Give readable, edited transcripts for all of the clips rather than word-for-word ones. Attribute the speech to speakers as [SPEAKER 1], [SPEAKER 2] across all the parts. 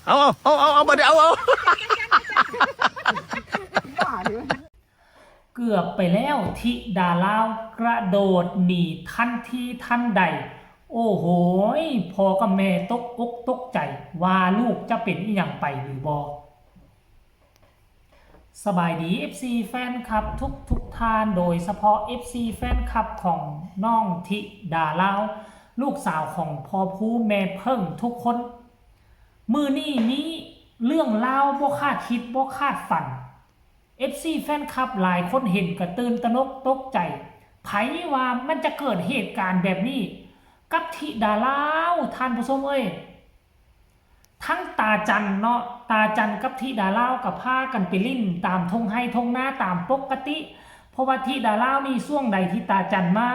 [SPEAKER 1] เอามาเดี๋ยวเอา
[SPEAKER 2] เกือบไปแล้วธิดาลาวกระโดดหนีทันทีทันใดโอ้โหพอกับแม่ตกอกตกใจว่าลูกจะเป็นอีหยังไปหรือบ่สบายดี FC แฟนคลับทุกท่านโดยเฉพาะ FC แฟนคลับของน้องธิดาลาวลูกสาวของพ่อผู้แม่เพิ่งทุกคนมือนี่มีเรื่องราวบ่คาดคิดบ่คาดฝัน FC แฟนคลับหลายคนเห็นก็ตื่นตระหนกตกใจไผว่ามันจะเกิดเหตุการณ์แบบนี้กับธิดาลาวท่านผู้ชมเอ้ยทั้งตาจันเนาะตาจันกับธิดาลาวกับพากันไปลิ้นตามทงไห้ทงหน้าตามปกติเพราะว่าธิดาลาวนี่ช่วงใดที่ตาจันมา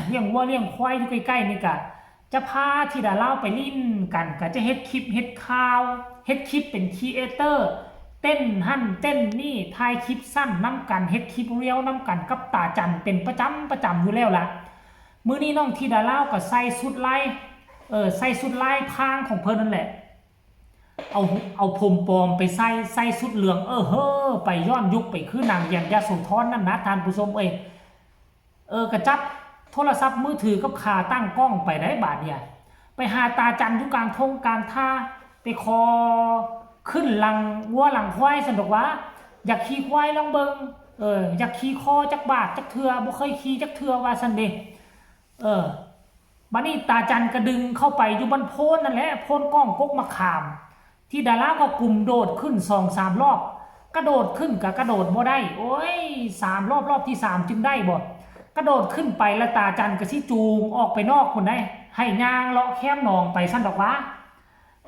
[SPEAKER 2] เลี้ยงวัวเลี้ยงควายอยู่ใกล้ๆนี่ก็จะพาธิดาลาวไปลิ้นกันก็จะเฮ็ดคลิปเฮ็ดข่าวเฮ็ดคลิปเป็นครีเอเตอร์เต้นหั่นเต้นนี่ถ่ายคลิปสั้นน้ำกันเฮ็ดคลิปเรียวน้ำกันกับตาจันเป็นประจำอยู่แล้วล่ะมื้อนี้น้องธิดาลาวก็ใส่สุดลายใส่สุดลายพางของเพิ่นนั่นแหละเอาผมปลอมไปใส่สุดเหลืองไปย้อนยุคไปคือนางแยมยโสธรนั่นนะท่านผู้ชมกระจับโทรศัพท์มือถือกับขาตั้งกล้องไปได้บาดเนี่ยไปหาตาจันอยู่กลางทงกลางท่าไปคอขึ้นหลังวัวหลังควายสนุกวะอยากขี่ควายลองเบิงอยากขี่คอจักบาทจักเทือบ่เคยขี่จักเทือว่าซั่นเด้บัดนี้ตาจันกระดึงเข้าไปอยู่บนโพนนั่นแหละโพนก้องกกมะขามที่ดาราก็กลุ่มโดดขึ้น 2-3 รอบกระโดดขึ้นกับกระโดดบ่ได้โอ้ย3รอบที่3จึงได้บ่กระโดดขึ้นไปแล้วตาจันก็สิจูงออกไปนอกคนได้ให้ย่างเลาะแคมหนองไปซั่นดอกวะ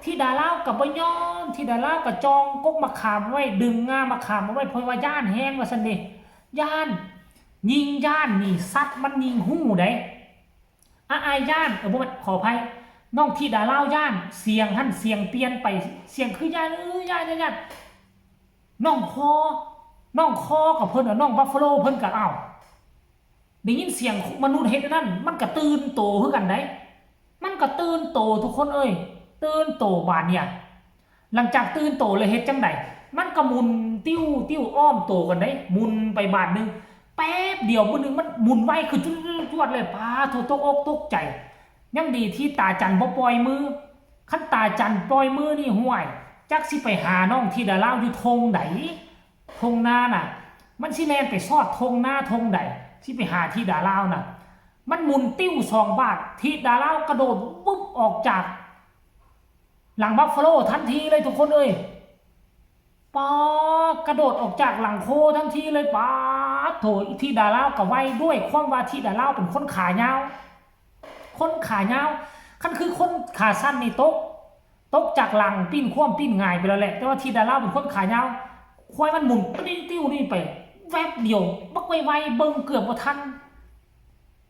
[SPEAKER 2] ที่ดาราก็บ่ยอมที่ดาราก็จองกกมะขามไว้ดึงง่ามะขามเอาไว้เพราะว่าย่านแห้งว่าซั่นเด้ย่านยิงย่านนี่สัตว์มันยิงหู้ได้อายย่านบ่ขออภัยน้องธิดาลาวย่านเสียงหั่นเสียงเปลี่ยนไปเสียงคือย่านย่านน้องคอกับเพิ่นน้องบัฟฟาโลเพิ่นก็อ้าวได้ยินเสียงมนุษย์เฮ็ดนั่นมันก็ตื่นโตคือกันได้มันก็ตื่นโตทุกคนตื่นโตบาดเนี่ยหลังจากตื่นโตเลยเฮ็ดจังไดมันก็หมุนติ้วอ้อมโตกันได้หมุนไปบาดนึงแป๊บเดียวมื้อนึงมันหมุนไวคือจวดเลยปาโถตกอกตกใจยังดีที่ตาจันบ่ปล่อยมือคันตาจันปล่อยมือนี่ห่วยจักสิไปหาน้องธิดาลาวอยู่ทงไหนทงนาน่ะมันสิแล่นไปซอดทงหน้าทงใดที่ไปหาธิดาลาวน่ะมันหมุนติ้ว2 บาทธิดาลาวกระโดดปุ๊บออกจากหลังบัฟฟาโลทันทีเลยทุกคนป้ากระโดดออกจากหลังโคทันทีเลยป้าโถธิดาลาวก็ไวด้วยความว่าธิดาลาวเป็นคนขายาวคันคือคนขาสั้นนี่ตกจากหลังปิ้นคว่ำปิ้นง่ายไปแล้วแหละแต่ว่าธิดาลาวเป็นคนขายาวควายมันหมุนติ้วนี่ไปแวบเดียวบักไวเบิ่งเกือบบ่ทัน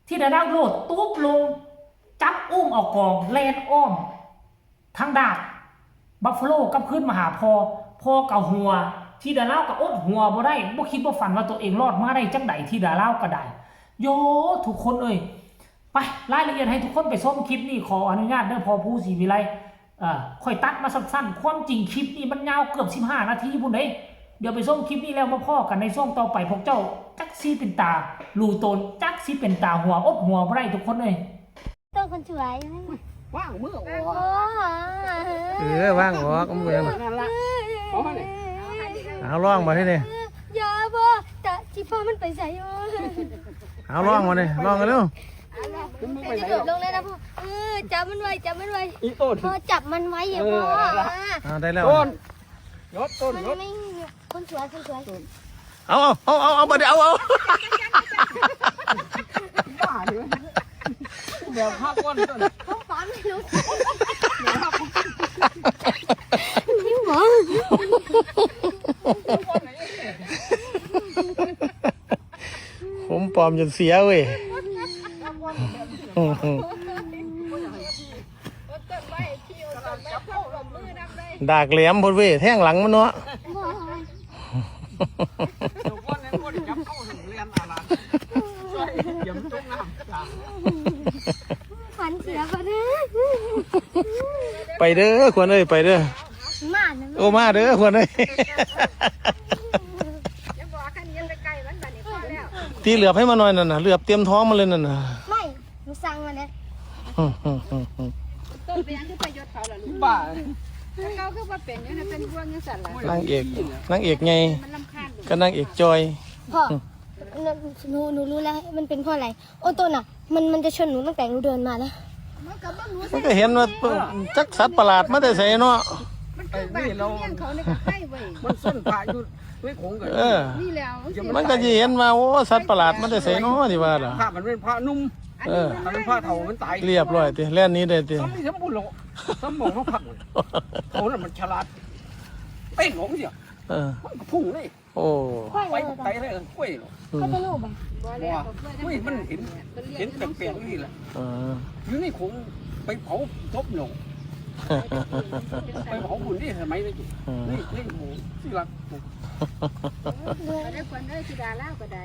[SPEAKER 2] ธิดาลาวโลดตุ๊บลงจับอุ้มออกกองแลนอ้อมทางดาบบัฟฟาโลกลับขึ้นมาหาพ่อกับหัวธิดาลาวก็อดหัวบ่ได้บ่คิดบ่ฝันว่าตัวเองรอดมาได้จังได๋ธิดาลาวก็ได้โยทุกคนไปรายละเอียดให้ทุกคนไปชมคลิปนี้ขออนุญาตเด้อพอผู้ศรีวิไลค่อยตัดมาสั้นๆความจริงคลิปนี้มันยาวเกือบ15 นาทีพุ่นเด้เดี๋ยวไปชมคลิปนี้แล้วมาพ้อกันในช่วงต่อไปพวกเจ้าจักสิเป็นตาลูโตนจักสิเป็นตาหัวอบหัวบ่ได้ทุกคน
[SPEAKER 3] ตัวคนสวย
[SPEAKER 4] ว่างมือ
[SPEAKER 3] โอ้
[SPEAKER 1] ว่างออกมือมาเอาล่องมาที่นี่
[SPEAKER 3] อย่าบ่แต่ที่พ่อมันไปใส่
[SPEAKER 1] เอาล่องมาเลยล่องกันเร็ว
[SPEAKER 3] จะโดดลงเลยนะพ่อจับมันไว้พ่อจับมันไว้อย่าพ่อ
[SPEAKER 1] ได้แล้ว
[SPEAKER 4] ต้นยศ
[SPEAKER 3] คนสวย
[SPEAKER 1] เอามาเดี๋ยวเอา
[SPEAKER 4] บ้าเลยแบบภาคก้นต้น
[SPEAKER 3] พ่อฝันไม่รู้นิ้วหมอ
[SPEAKER 1] ผมปลอมจนเสียเว้ยดากแหลมพอดเว้ยแท่งหลังมันเนาะ
[SPEAKER 3] ฝันเสียก็ได้
[SPEAKER 1] ไปเด้อควรไปเด้อ
[SPEAKER 3] มานะ
[SPEAKER 1] โอ้มาเด้อคนเอ้ย
[SPEAKER 5] อย่าบอกคันนี้ไปไกลมันบัดนี้พอแล้ว
[SPEAKER 1] ตีเหลือบให้มาหน่อยนั่นน่ะเหลือบเตรียมท้องมาเลยนั่นน่ะ
[SPEAKER 3] ไม่หนูสั่งมาเนี่ย
[SPEAKER 5] ต้นเป็นหยังคือประโยชน์เขาล่ะลูก
[SPEAKER 4] บ้า
[SPEAKER 5] แล้วเขาคือว่าเป็นอยู่นะเป็นพวกจังซั่นล่ะ
[SPEAKER 1] นางเอกไง
[SPEAKER 5] มันรำคาญลูก
[SPEAKER 1] ก็นางเอกจอย
[SPEAKER 3] พ่อหนูรู้แล้วมันเป็นเพราะอะไรโอ้ต้นอ่ะมันจะชนหนูตั้งแต่หนูเดินมาแล้ว
[SPEAKER 5] มันก็บ่รู้
[SPEAKER 1] มันก็เห็นว่าจักสัตว์ประหลาดมาแต่ไสเนาะ
[SPEAKER 5] มันคือบ้านเลี้ยงเขานี่ก็ให้ไว้
[SPEAKER 4] มันส้นผ่าอยู่ด้วยขงกัน
[SPEAKER 1] เออ
[SPEAKER 5] นี่แล้วสิ
[SPEAKER 1] มันก็สิเห็นว่าโอ้สัตว์ประหลาดมาแต่ไสเนาะที่ว่าล่ะ
[SPEAKER 4] ผ้ามันเป็นผ้านุ่ม
[SPEAKER 5] อันนี้มัน
[SPEAKER 4] ถ้าเป็นผ้าเถามันตาย
[SPEAKER 1] เรียบร้อยติแล่นหนี้ได้ติ
[SPEAKER 4] ซ้ำนี่สมบูรณ์หรอกซ้ำมองมันพักเลยเขาน่ะมันฉลาดเป้งหลงเสีย
[SPEAKER 1] เออ
[SPEAKER 4] มันก็พุ่งเลย
[SPEAKER 1] โอ้
[SPEAKER 3] ค่อย
[SPEAKER 4] ไป
[SPEAKER 3] เลย
[SPEAKER 4] ไตเลยกล้วยหรอก
[SPEAKER 3] เขาจะรู้ป่ะ
[SPEAKER 5] บ่
[SPEAKER 4] ว่า
[SPEAKER 5] แล้วก็เพื่อ
[SPEAKER 4] เฮ้ยมันเห็นแปลกๆนี่แหละ
[SPEAKER 1] เออ
[SPEAKER 4] อยู่ในขงไปเผาทบหลงไปเผาหุ่นที่สมัยนี้นี่หมูที่รัก
[SPEAKER 5] บ่ได้คนเอ้ยสิดาลาวก็ได้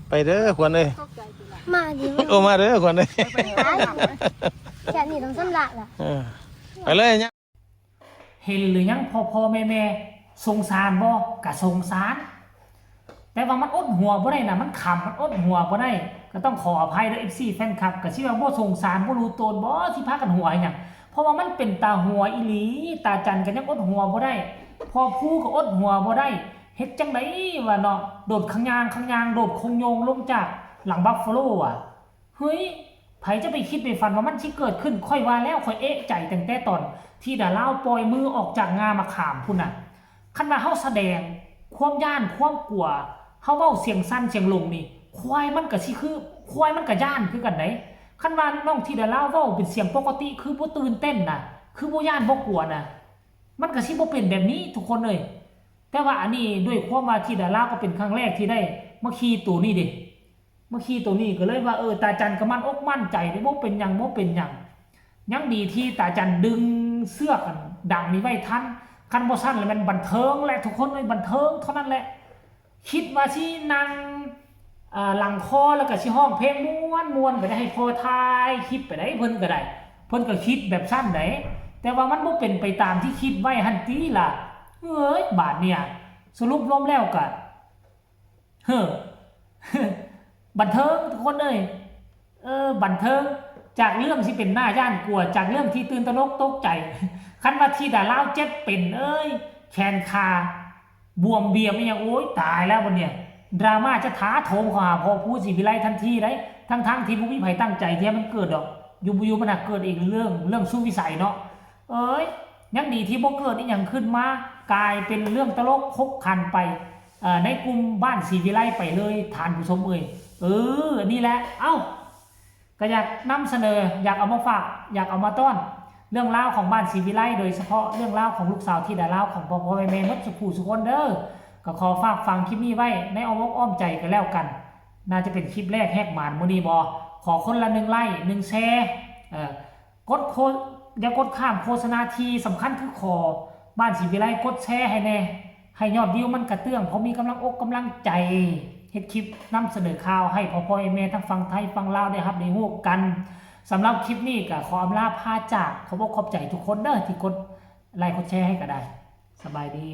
[SPEAKER 1] ไปเด้อควรเอ้ย
[SPEAKER 5] ตกใจสิล่ะ
[SPEAKER 3] มาดิ
[SPEAKER 1] โอ้มาเด้อควรเอ้ย
[SPEAKER 3] แค่นี้ต้องสำลักล่ะ
[SPEAKER 1] เออไปเลยเนี่ย
[SPEAKER 2] เห็นหรือยังพ่อแม่สงสารบ่กะสงสาร แต่ว่ามันอดหัวบ่ได้นะมันขำมันอดหัวบ่ได้ก็ต้องขออภัยเด้อ FC แฟนคลับก็สิว่าบ่สงสารบ่รู้ตนบ่สิพากันหัวอีหยังเพราะว่ามันเป็นตาหัวอีหลีตาจันก็ยังอดหัวบ่ได้พอผู้ก็อดหัวบ่ได้เฮ็ดจังได๋วะเนาะโดดข้างยางโดดคงโยงลงจากหลังบัฟฟาโลอ่ะเฮ้ยไผจะไปคิดไปฝันว่ามันสิเกิดขึ้นค่อยว่าแล้วค่อยเอะใจตั้งแต่ตอนที่ดาราปล่อยมือออกจากงามาขามพุ่นน่ะคันว่าเฮาแสดงความย่านความกลัวเฮาเว้าเสียงสั้นเสียงลงนี่ควายมันก็สิคือควายมันก็ย่านคือกันไดคันว่าน้องที่ดาราเว้าเป็นเสียงปกติคือบ่ตื่นเต้นน่ะคือบ่ย่านบ่กลัวน่ะมันก็สิบ่เป็นแบบนี้ทุกคนเลยแต่ว่าอันนี้ด้วยความว่าที่ดาราก็เป็นครั้งแรกที่ได้มาขี่ตัวนี้เด้มาขี่ตัวนี้ก็เลยว่าตาจันก็มั่นอกมั่นใจได้บ่เป็นหยังยังดีที่ตาจันดึงเสื้อกันดังนี้ไว้ทันคันบ่ซั่นแล้วมันบันเทิงแหละทุกคนเลยบันเทิงเท่านั้นแหละคิดว่าสินั่งหลังคอแล้วก็สิห้องเพลงม่วนไปได้ให้พอทายคลิปไปได้เพิ่นก็ได้เพิ่นก็คิดแบบสั้นได้แต่ว่ามันบ่เป็นไปตามที่คิดไว้หั่นติล่ะเอ้ยบาดเนี่ยสรุปรวมแล้วก็บันเทิงทุกคนเลยบันเทิงจากเรื่องที่เป็นหน้าย่านกลัวจากเรื่องที่ตื่นตระหนกตกใจคันว่าที่ดาราเจ็บเป็นแขนขาบวมเบียมอย่างโอ๊ยตายแล้ววันเนี่ยดราม่าจะท้าโถมเข้าหาพอผู้สิวิไลทันทีได้ทั้งที่ผู้วิภัยตั้งใจที่มันเกิดดอกอยู่มันเกิดเองเรื่องสู้วิสัยเนาะยังดีที่บ่เกิดอีหยังขึ้นมากลายเป็นเรื่องตลกคบคันไปในกลุ่มบ้านศรีวิไลไปเลยทานผู้ชมนี่แหละก็อยากนำเสนออยากเอามาฝากอยากเอามาต้อนเรื่องราวของบ้านศรีวิไลโดยเฉพาะเรื่องราวของลูกสาวที่ดาราของพ่อแม่มดสุขูสุคนเด้อก็ขอฝากฟังคลิปนี้ไว้ในอ้อมอกอ้อมใจกันแล้วกันน่าจะเป็นคลิปแรกแหกหมานมื้อนี้บ่ขอคนละ1 ไลค์ 1 แชร์อย่ากดข้ามโฆษณาทีสำคัญคือขอบ้านศรีวิไลกดแชร์ให้แน่ให้ยอดวิวมันกระเตื้องเพราะมีกำลังอกกำลังใจเฮ็ดคลิปนำเสนอข่าวให้พ่อแม่ทั้งฝั่งไทยฝั่งลาวได้รับได้ฮู้กันสำหรับคลิปนี้ก็ขออำลาพาจากขอบใจทุกคนเด้อที่กดไลค์กดแชร์ให้ก็ได้สบายดี